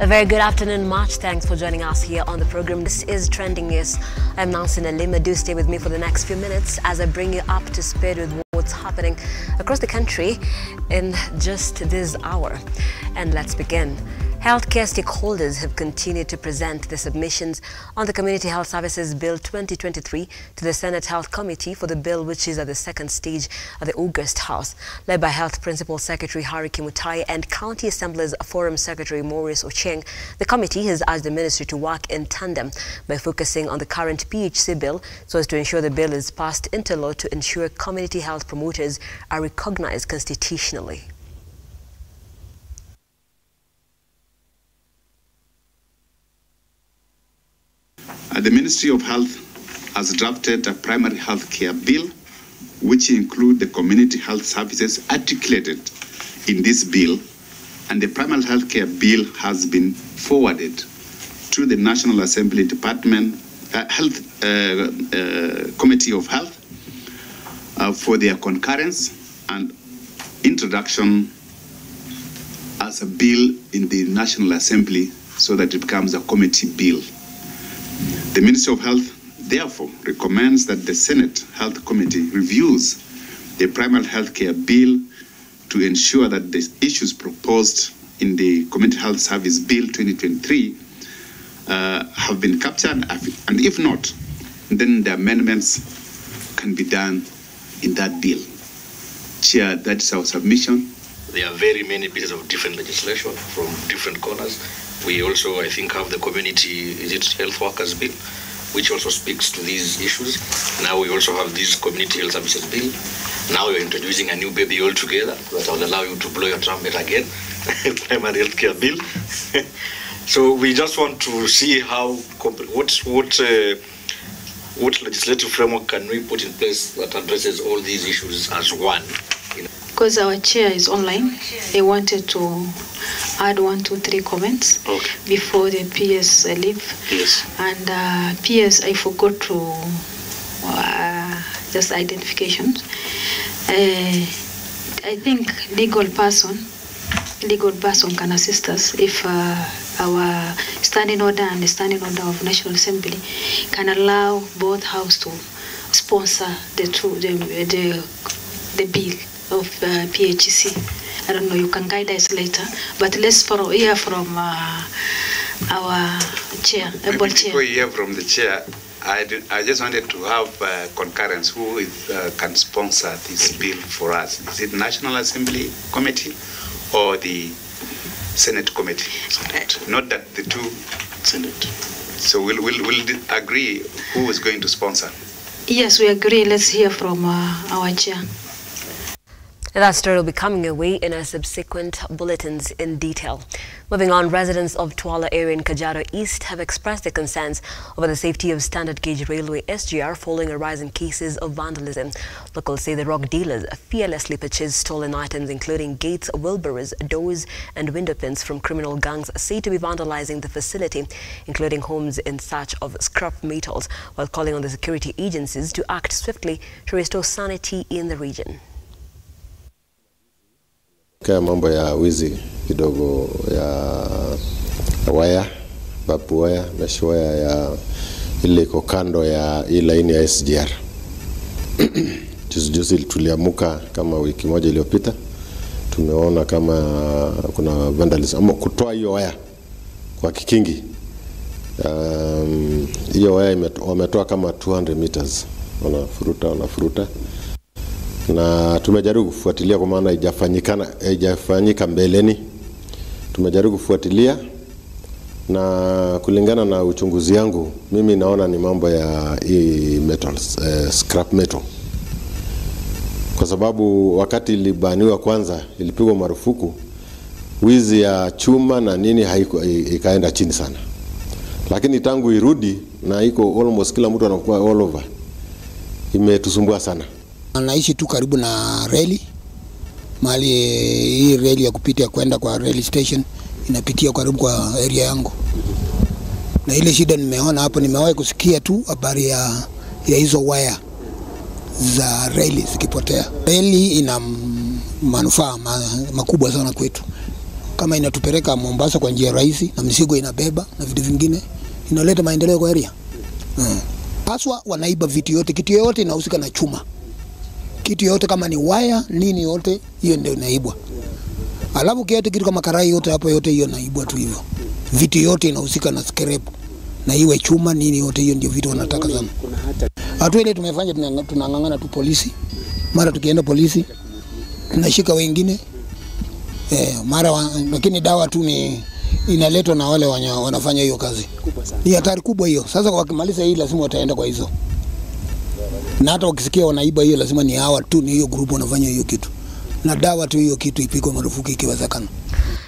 A very good afternoon, March. Thanks for joining us here on the program. This is Trending News. I'm Nancy Nalima. Do stay with me for the next few minutes as I bring you up to speed with what's happening across the country in just this hour. And let's begin. Healthcare stakeholders have continued to present their submissions on the Community Health Services Bill 2023 to the Senate Health Committee for the bill, which is at the second stage of the August House. Led by Health Principal Secretary Harry Kimutai and County Assembly's Forum Secretary Maurice Ocheng, the committee has asked the ministry to work in tandem by focusing on the current PHC bill so as to ensure the bill is passed into law to ensure community health promoters are recognized constitutionally. The Ministry of Health has drafted a primary health care bill, which includes the community health services articulated in this bill, and the primary health care bill has been forwarded to the National Assembly Department Committee of Health for their concurrence and introduction as a bill in the National Assembly so that it becomes a committee bill. The Ministry of Health therefore recommends that the Senate Health Committee reviews the primary health care bill to ensure that the issues proposed in the Community Health Service Bill 2023 have been captured, and if not, then the amendments can be done in that bill. Chair, that is our submission. There are very many pieces of different legislation from different corners. We also, I think, have the community health workers bill, which also speaks to these issues. Now we also have this community health services bill. Now we're introducing a new baby altogether that will allow you to blow your trumpet again, primary health care bill. So we just want to see how what legislative framework can we put in place that addresses all these issues as one. Because our chair is online, I wanted to add 1, 2, 3 comments before the PS leave. Yes. And PS, I forgot to just identifications. I think legal person can assist us if our standing order and the standing order of National Assembly can allow both houses to sponsor the bill of PHC. I don't know, you can guide us later, but let's hear from our chair, able chair. Before you hear from the chair, I just wanted to have concurrence. Who can sponsor this bill for us? Is it National Assembly Committee or the Senate Committee? Senate. Not that the two. Senate. So we'll agree who is going to sponsor. Yes, we agree. Let's hear from our chair. That story will be coming your way in our subsequent bulletins in detail. Moving on, residents of Twala area in Kajiado East have expressed their concerns over the safety of standard gauge railway SGR following a rise in cases of vandalism. Locals say the rock dealers fearlessly purchase stolen items including gates, wheelbarrows, doors and window pins from criminal gangs said to be vandalizing the facility, including homes in search of scrap metals, while calling on the security agencies to act swiftly to restore sanity in the region. Kwa mambo ya wizi kidogo ya waya, babu waya, mesh waya ya ile iko kando ya hii laini ya SGR. Juzi tuliamuka kama wiki moja iliyopita, tumeona kama kuna vandalism ama kutoa hiyo waya kwa kikingi. Hiyo waya wametoa kama 200 meters, wanafuruta. Na tumejaribu kufuatilia kwa maana haijafanyika mbeleni. Tumejaribu kufuatilia na kulingana na uchunguzi yangu mimi naona ni mambo ya hii metals, scrap metal. Kwa sababu wakati ilibaniwa kwanza, ilipigwa marufuku, wizi ya chuma na nini ikaenda chini sana. Lakini tangu irudi na iko almost kila mtu anakuwa all over, imetusumbua sana. Naishi tu karibu na reli, mahali hii reli ya kupitia kwenda kwa reli station inapitia karibu kwa area yangu. Na ile shida nimeona hapo, nimewahi kusikia tu habari ya hizo waya za reli zikipotea. Reli ina manufaa makubwa sana kwetu. kama inatupeleka Mombasa kwa njia rahisi na mizigo inabeba na vitu vingine, inaleta maendeleo kwa area. Haswa wanaiba vitu yote, kitu yote inahusika na chuma. Kitu yote kama ni waya, nini yote, hiyo ndio inaibwa. Alafu kitu kama karai yote hapo yote hiyo naibwa tu hivyo. Vitu yote inahusika na scrap. Na iwe chuma nini yote hiyo ndio vitu wanataka sana. Hatu ile tumefanya tunangangana tu polisi. Mara tukienda polisi tunashika wengine. Lakini dawa tu ni inaletwa na wale wanafanya hiyo kazi. Ni hatari kubwa hiyo. Sasa wakimaliza hii lazima wataenda kwa hizo. Na hata wakisikia wanaiba hiyo lazima ni hawa tu, ni hiyo group wanafanya hiyo kitu. Na dawa tu hiyo kitu ipigwe marufuku ikiwezekana.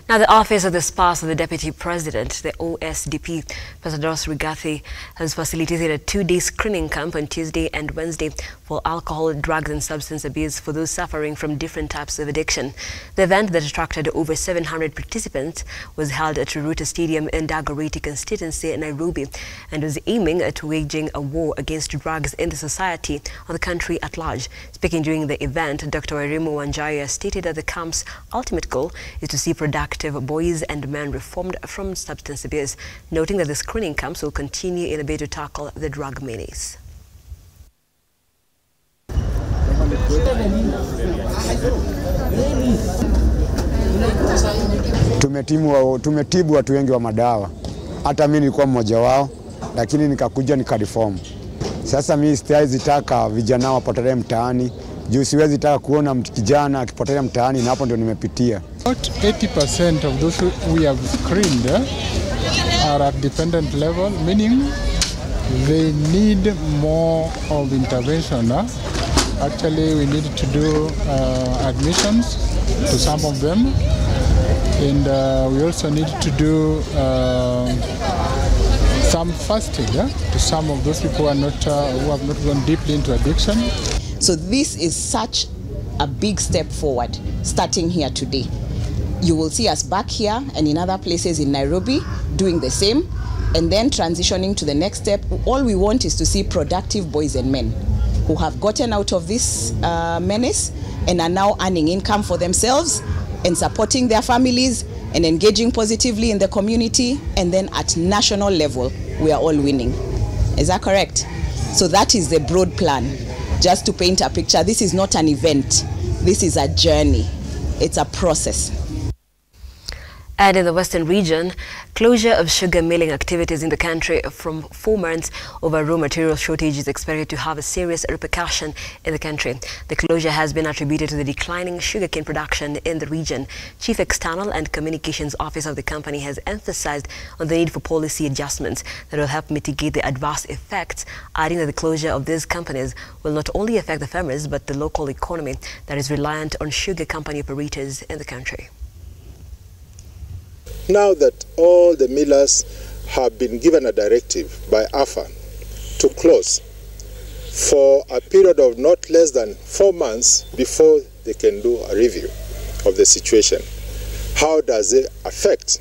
Now, the Office of the Spouse of the Deputy President, the OSDP, President Ross Rigathi, has facilitated a 2-day screening camp on Tuesday and Wednesday for alcohol, drugs and substance abuse for those suffering from different types of addiction. The event that attracted over 700 participants was held at RUTO Stadium in Dagoretti constituency in Nairobi and was aiming at waging a war against drugs in the society or the country at large. Speaking during the event, Dr. Wairimu Wanjaya stated that the camp's ultimate goal is to see productive boys and men reformed from substance abuse, noting that the screening camps will continue in a bid to tackle the drug menace. Tumetibu watu wengi wa madawa. Hata mimi nilikuwa mmoja wao, lakini nikakuja nikareform. Sasa mimi siwezi taka vijana wapotele mtaani. Juu siwezi taka kuona kijana akipotelea mtaani, na hapo ndio nimepitia. About 80% of those we have screened are at dependent level, meaning they need more of intervention. Actually, we need to do admissions to some of them, and we also need to do some fasting to some of those people who have not gone deeply into addiction. So this is such a big step forward, starting here today. You will see us back here and in other places in Nairobi doing the same, and then transitioning to the next step. All we want is to see productive boys and men who have gotten out of this menace and are now earning income for themselves and supporting their families and engaging positively in the community, and then at national level, we are all winning. Is that correct? So that is the broad plan. Just to paint a picture, this is not an event. This is a journey. It's a process. And in the Western region, closure of sugar milling activities in the country from 4 months over raw material shortage is expected to have a serious repercussion in the country. The closure has been attributed to the declining sugarcane production in the region. Chief External and Communications Office of the company has emphasized on the need for policy adjustments that will help mitigate the adverse effects, adding that the closure of these companies will not only affect the farmers but the local economy that is reliant on sugar company operators in the country. Now that all the millers have been given a directive by AFA to close for a period of not less than 4 months before they can do a review of the situation, how does it affect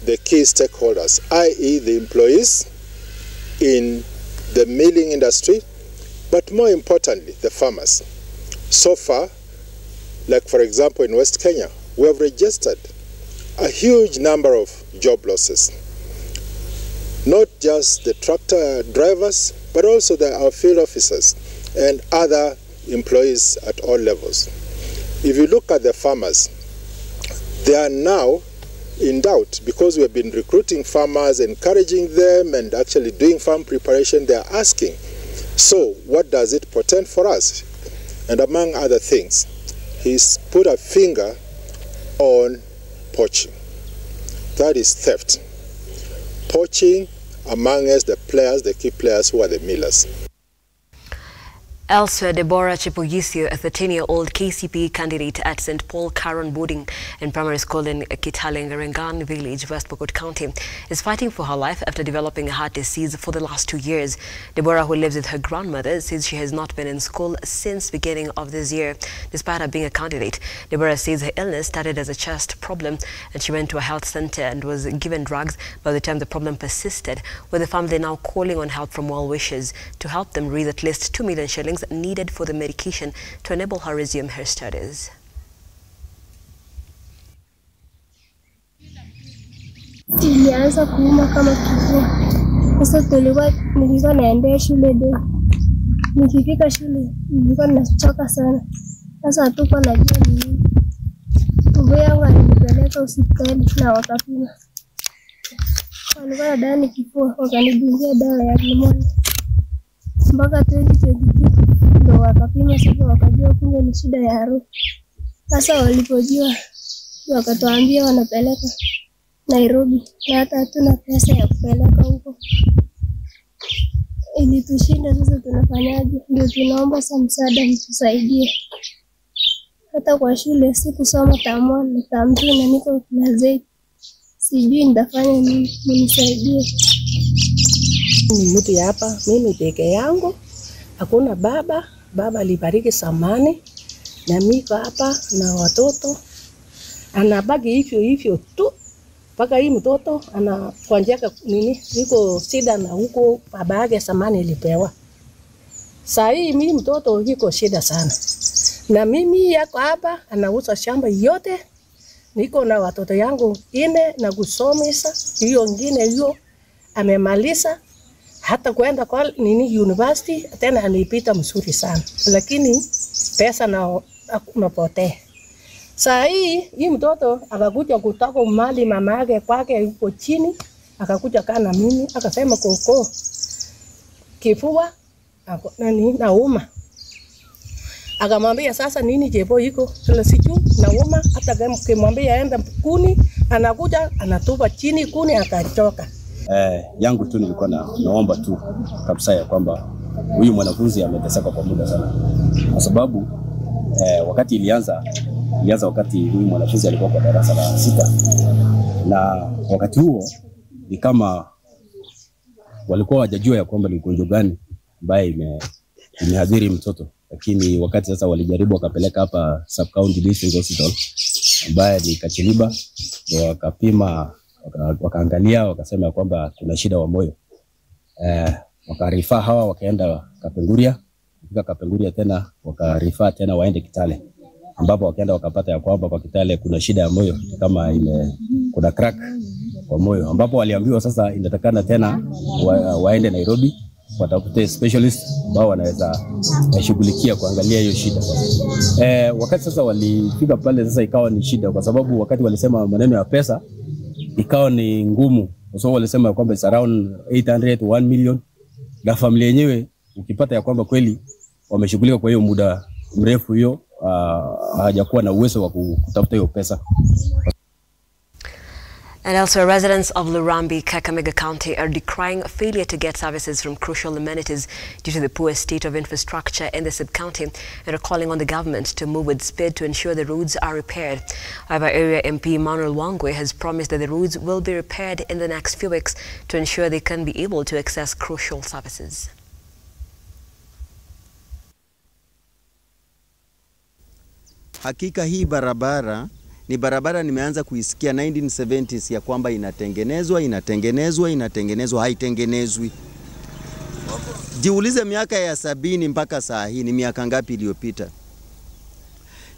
the key stakeholders, i.e. the employees in the milling industry, but more importantly, the farmers? So far, like for example in West Kenya, we have registered a huge number of job losses. Not just the tractor drivers, but also our field officers and other employees at all levels. If you look at the farmers, they are now in doubt because we have been recruiting farmers, encouraging them and actually doing farm preparation. They are asking, so what does it portend for us? And among other things, he's put a finger on poaching. That is theft. Poaching among us, the players, the key players who are the millers. Elsewhere, Deborah Chipogisio, a 13-year-old KCPE candidate at St. Paul Caron Boarding and Primary School in Kitalengarengan Village, West Pokot County, is fighting for her life after developing a heart disease for the last 2 years. Deborah, who lives with her grandmother, says she has not been in school since the beginning of this year, despite her being a candidate. Deborah says her illness started as a chest problem and she went to a health center and was given drugs. By the time the problem persisted, with the family now calling on help from well-wishers to help them raise at least 2 million shillings needed for the medication to enable her resume her studies. ilianza kuuma kama kifua. Sasa nilikuwa naendea shule leo. Nikifika shule nilikuwa nachoka sana. Sasa hatukuwa najua ni nini. Ndugu yangu alinipeleka hospitali na wakapima. Walikuwa nadhani kifua, wakanidungia dawa ya pneumonia. Mpaka 2022 ndio wakapima sasa wakajua kumbe ni shida ya roho. Sasa walipojua wakatuambia wanapeleka Nairobi na hata hatuna pesa ya kupeleka huko. Ilitushinda sasa tunafanyaje? Ndio tunaomba msaada mtusaidie. Hata kwa shule sikusoma term 1 na term 2 na niko class 8. Sijui nitafanya nini, mnisaidie. Ni mtu hapa, mimi peke yangu. Hakuna baba, baba alibariki zamani. Na mimi hapa na watoto. Anabaki hivyo tu. Paka hii mtoto anakuanjaka nini? Yuko shida na huko baba yake zamani ilipewa. Saa hii mimi mtoto yuko shida sana. Na mimi yako hapa anauza shamba yote. Niko na watoto yangu 4 na kusomesha. Hiyo ngine hiyo amemaliza hata kwenda kwa nini university tena anipita mzuri sana. Lakini pesa na unapotea. Saa hii mtoto akakuja kutoka mali mama yake kwake yuko chini, akakuja kana mimi akasema koko kifua nani nauma. Akamwambia sasa nini jebo iko kila siku nauma, hata kama kimwambia aenda kuni anakuja anatupa chini kuni akachoka. Yangu tu nilikuwa naomba tu kabisa ya kwamba huyu mwanafunzi ameteseka kwa muda sana. Kwa sababu wakati ilianza wakati huyu mwanafunzi alikuwa kwa darasa la 6, na wakati huo ni kama walikuwa wajajua ya kwamba ni ugonjwa gani ambaye imehadhiri mtoto. Lakini wakati sasa walijaribu wakapeleka hapa sub county district hospital ambaye ni Kachiliba, ndio wakapima wakaangalia wakasema kwamba kuna shida wa moyo. Wakarifa hawa wakaenda Kapenguria, kufika Kapenguria tena wakarifa tena waende Kitale, ambapo wakaenda wakapata ya kwamba kwa Kitale kuna shida ya moyo kama kuna crack kwa moyo, ambapo waliambiwa sasa inatakana tena waende Nairobi watafute specialist ambao wanaweza shughulikia kuangalia hiyo shida. Wakati sasa walifika pale sasa ikawa ni shida, kwa sababu wakati walisema maneno ya pesa ikawa ni ngumu. So walisema kwamba it's around 800 to 1 million, na familia yenyewe ukipata ya kwamba kweli wameshughulika kwa hiyo muda mrefu hiyo hajakuwa na uwezo wa kutafuta hiyo pesa. And also, residents of Lurambi, Kakamega County are decrying failure to get services from crucial amenities due to the poor state of infrastructure in the sub-county and are calling on the government to move with speed to ensure the roads are repaired. However, area MP Manuel Wangwe has promised that the roads will be repaired in the next few weeks to ensure they can be able to access crucial services. Hakika hii barabara ni barabara nimeanza kuisikia 1970s ya kwamba inatengenezwa, haitengenezwi. Jiulize miaka ya 70 mpaka saa hii ni miaka ngapi iliyopita?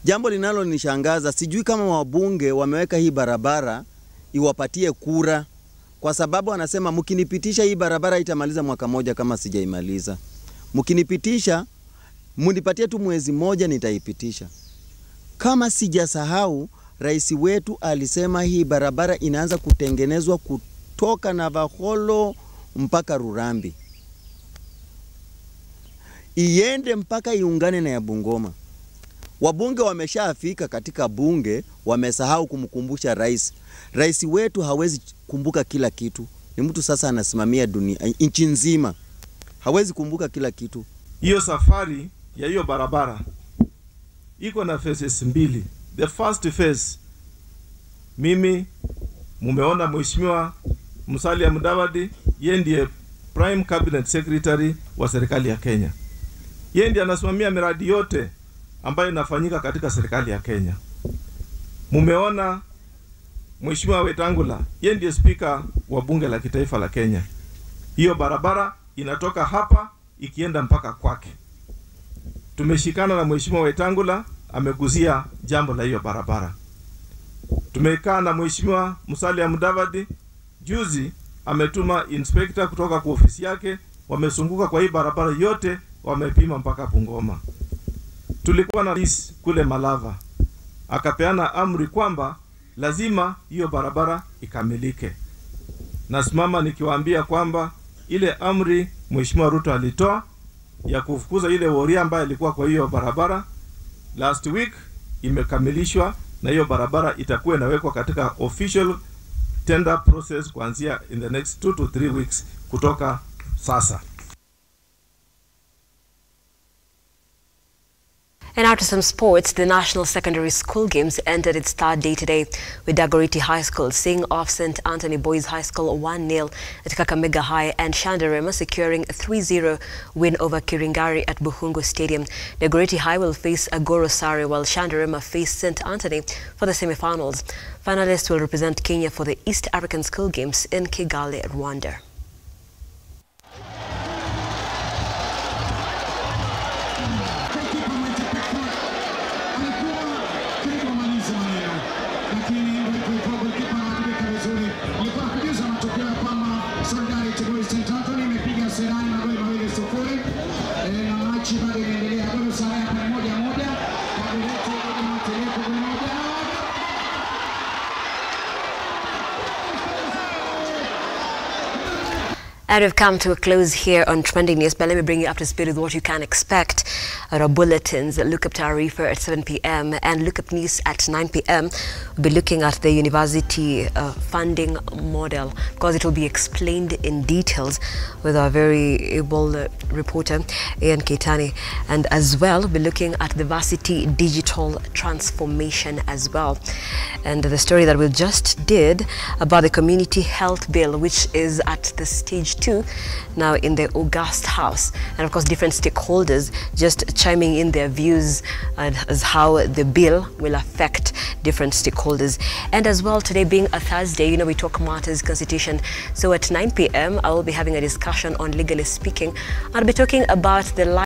Jambo linalo nishangaza, sijui kama wabunge wameweka hii barabara iwapatie kura, kwa sababu wanasema mkinipitisha hii barabara itamaliza mwaka moja kama sijaimaliza. Mkinipitisha, munipatie tu mwezi moja nitaipitisha. Kama sijasahau, rais wetu alisema hii barabara inaanza kutengenezwa kutoka Navaholo mpaka Rurambi, iende mpaka iungane na ya Bungoma. Wabunge wameshafika katika bunge, wamesahau kumkumbusha rais. Rais wetu hawezi kumbuka kila kitu. Ni mtu sasa anasimamia dunia, nchi nzima. Hawezi kumbuka kila kitu. Hiyo safari ya hiyo barabara iko na phases mbili. The first phase, mimi mumeona Mheshimiwa Musalia Mudavadi, yeye ndiye Prime Cabinet Secretary wa serikali ya Kenya. Yeye ndiye anasimamia miradi yote ambayo inafanyika katika serikali ya Kenya. Mumeona Mheshimiwa Wetangula, yeye ndiye Speaker wa bunge la kitaifa la Kenya. Hiyo barabara inatoka hapa ikienda mpaka kwake. Tumeshikana na Mheshimiwa Wetangula, ameguzia jambo la hiyo barabara. Tumekaa na Mheshimiwa Musalia Mudavadi, juzi ametuma inspector kutoka kwa ofisi yake, wamezunguka kwa hii barabara yote, wamepima mpaka Bungoma. Tulikuwa na rais kule Malava, akapeana amri kwamba lazima hiyo barabara ikamilike. Nasimama nikiwaambia kwamba ile amri Mheshimiwa Ruto alitoa ya kufukuza ile woria ambaye alikuwa kwa hiyo barabara last week imekamilishwa, na hiyo barabara itakuwa inawekwa katika official tender process kuanzia in the next 2 to 3 weeks kutoka sasa. And out to some sports, the National Secondary School Games entered its third day today, with Dagoretti High School seeing off St. Anthony Boys High School 1-0 at Kakamega High, and Shandarema securing a 3-0 win over Kiringari at Buhungu Stadium. Dagoretti High will face Agoro Sare, while Shandarema face St. Anthony for the semi-finals. Finalists will represent Kenya for the East African School Games in Kigali, Rwanda. And we've come to a close here on Trending News, but let me bring you up to speed with what you can expect at our bulletins. Lookuptv at 7 p.m. and Lookup News at 9 p.m. We'll be looking at the university funding model, because it will be explained in details with our very able reporter, Ian Keitani. And as well, we'll be looking at the varsity digital transformation as well. And the story that we just did about the community health bill, which is at the stage 2 now in the August House, and of course different stakeholders just chiming in their views as how the bill will affect different stakeholders. And as well, today being a Thursday, you know, we talk matters constitution, so at 9 p.m. I will be having a discussion on legally speaking. I'll be talking about the